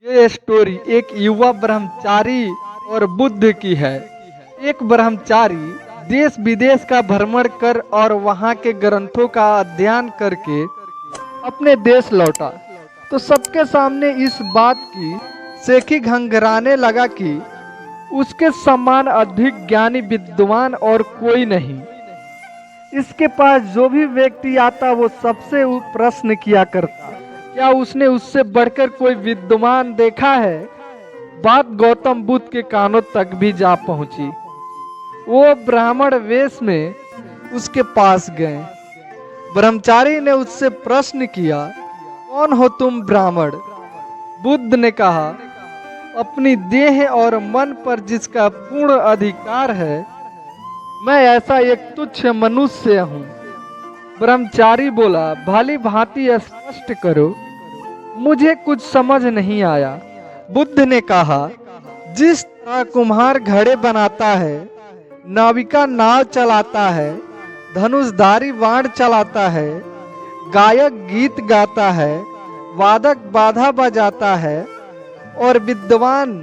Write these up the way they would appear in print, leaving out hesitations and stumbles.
ये स्टोरी एक युवा ब्रह्मचारी और बुद्ध की है। एक ब्रह्मचारी देश विदेश का भ्रमण कर और वहाँ के ग्रंथों का अध्ययन करके अपने देश लौटा तो सबके सामने इस बात की सेखी घंघराने लगा कि उसके समान अधिक ज्ञानी विद्वान और कोई नहीं। इसके पास जो भी व्यक्ति आता वो सबसे प्रश्न किया करता, क्या उसने उससे बढ़कर कोई विद्वान देखा है। बात गौतम बुद्ध के कानों तक भी जा पहुंची। वो ब्राह्मण वेश में उसके पास गए। ब्रह्मचारी ने उससे प्रश्न किया, कौन हो तुम ब्राह्मण। बुद्ध ने कहा, अपनी देह और मन पर जिसका पूर्ण अधिकार है, मैं ऐसा एक तुच्छ मनुष्य हूँ। ब्रह्मचारी बोला, भली भांति स्पष्ट करो, मुझे कुछ समझ नहीं आया। बुद्ध ने कहा, जिस तरह कुम्हार घड़े बनाता है, नाविका नाव चलाता है, धनुषधारी बाण चलाता है, गायक गीत गाता है, वादक बाधा बजाता है और विद्वान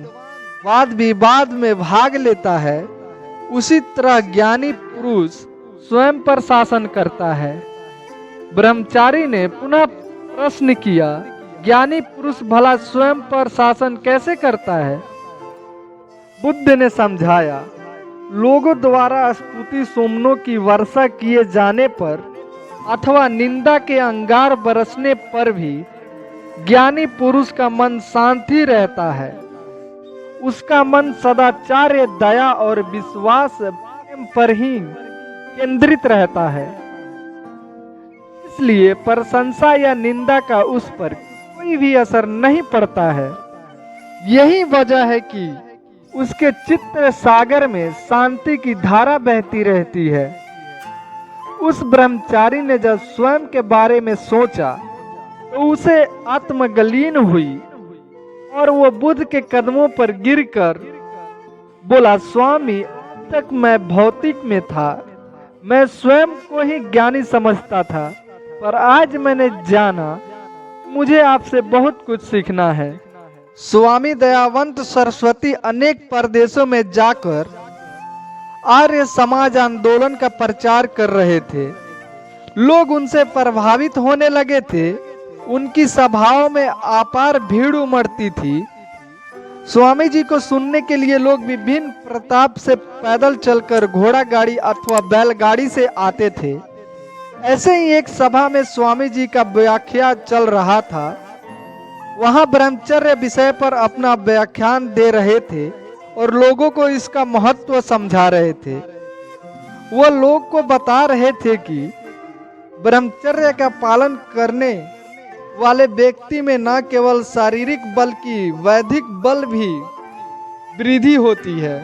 वाद विवाद में भाग लेता है, उसी तरह ज्ञानी पुरुष स्वयं पर शासन करता है। ब्रह्मचारी ने पुनः प्रश्न किया, ज्ञानी पुरुष भला स्वयं पर शासन कैसे करता है। बुद्ध ने समझाया, लोगों द्वारा स्तुति सुमनों की वर्षा किए जाने पर अथवा निंदा के अंगार बरसने पर भी ज्ञानी पुरुष का मन शांति रहता है। उसका मन सदाचार्य, दया और विश्वास प्रेम पर ही केंद्रित रहता है। इसलिए प्रशंसा या निंदा का उस पर कोई भी असर नहीं पड़ता है। यही वजह है कि उसके चित्त सागर में शांति की धारा बहती रहती है। उस ब्रह्मचारी ने जब स्वयं के बारे में सोचा तो उसे आत्मगलीन हुई और वो बुद्ध के कदमों पर गिरकर बोला, स्वामी, अब तक मैं भौतिक में था, मैं स्वयं को ही ज्ञानी समझता था, पर आज मैंने जाना मुझे आपसे बहुत कुछ सीखना है। स्वामी दयावंत सरस्वती अनेक प्रदेशों में जाकर आर्य समाज आंदोलन का प्रचार कर रहे थे। लोग उनसे प्रभावित होने लगे थे। उनकी सभाओं में अपार भीड़ उमड़ती थी। स्वामी जी को सुनने के लिए लोग विभिन्न प्रताप से पैदल चलकर घोड़ा गाड़ी अथवा बैलगाड़ी से आते थे। ऐसे ही एक सभा में स्वामी जी का व्याख्या चल रहा था। वहां ब्रह्मचर्य विषय पर अपना व्याख्यान दे रहे थे और लोगों को इसका महत्व समझा रहे थे। वो लोग को बता रहे थे कि ब्रह्मचर्य का पालन करने वाले व्यक्ति में न केवल शारीरिक बल की वैधिक बल भी वृद्धि होती है।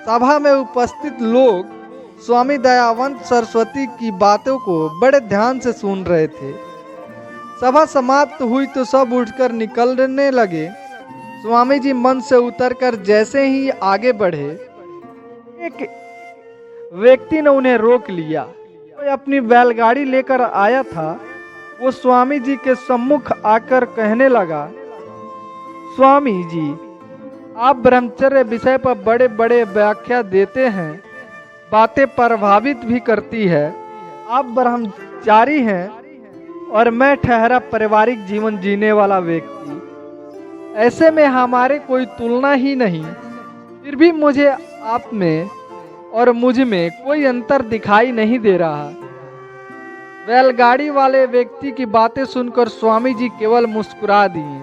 सभा में उपस्थित लोग स्वामी दयावंत सरस्वती की बातों को बड़े ध्यान से सुन रहे थे। सभा समाप्त हुई तो सब उठकर निकलने लगे। स्वामी जी मन से उतरकर जैसे ही आगे बढ़े, एक व्यक्ति ने उन्हें रोक लिया। वो अपनी बैलगाड़ी लेकर आया था। वो स्वामी जी के सम्मुख आकर कहने लगा, स्वामी जी, आप ब्रह्मचर्य विषय पर बड़े बड़े व्याख्या देते हैं, बातें प्रभावित भी करती है। आप ब्रह्मचारी हैं और मैं ठहरा पारिवारिक जीवन जीने वाला व्यक्ति। ऐसे में हमारे कोई तुलना ही नहीं, फिर भी मुझे आप में और मुझ में कोई अंतर दिखाई नहीं दे रहा। बैलगाड़ी वाले व्यक्ति की बातें सुनकर स्वामी जी केवल मुस्कुरा दिए।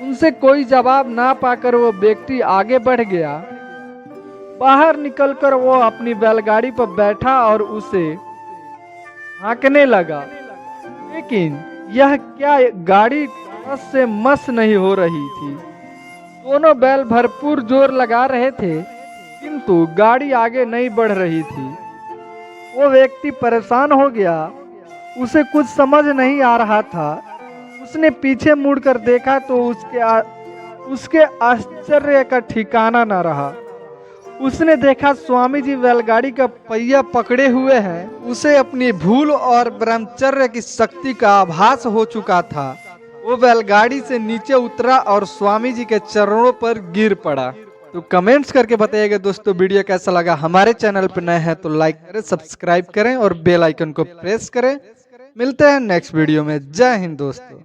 उनसे कोई जवाब ना पाकर वो व्यक्ति आगे बढ़ गया। बाहर निकलकर वो अपनी बैलगाड़ी पर बैठा और उसे हाँकने लगा, लेकिन यह क्या गाड़ी टस से मस नहीं हो रही थी। दोनों बैल भरपूर जोर लगा रहे थे, किंतु गाड़ी आगे नहीं बढ़ रही थी। वो व्यक्ति परेशान हो गया। उसे कुछ समझ नहीं आ रहा था। उसने पीछे मुड़कर देखा तो उसके आश्चर्य का ठिकाना न रहा। उसने देखा स्वामी जी बैलगाड़ी का पहिया पकड़े हुए हैं। उसे अपनी भूल और ब्रह्मचर्य की शक्ति का आभास हो चुका था। वो बैलगाड़ी से नीचे उतरा और स्वामी जी के चरणों पर गिर पड़ा। तो कमेंट्स करके बताइएगा दोस्तों वीडियो कैसा लगा। हमारे चैनल पर नए हैं तो लाइक करें, सब्सक्राइब करें और बेल आइकन को प्रेस करें। मिलते हैं नेक्स्ट वीडियो में। जय हिंद दोस्तों।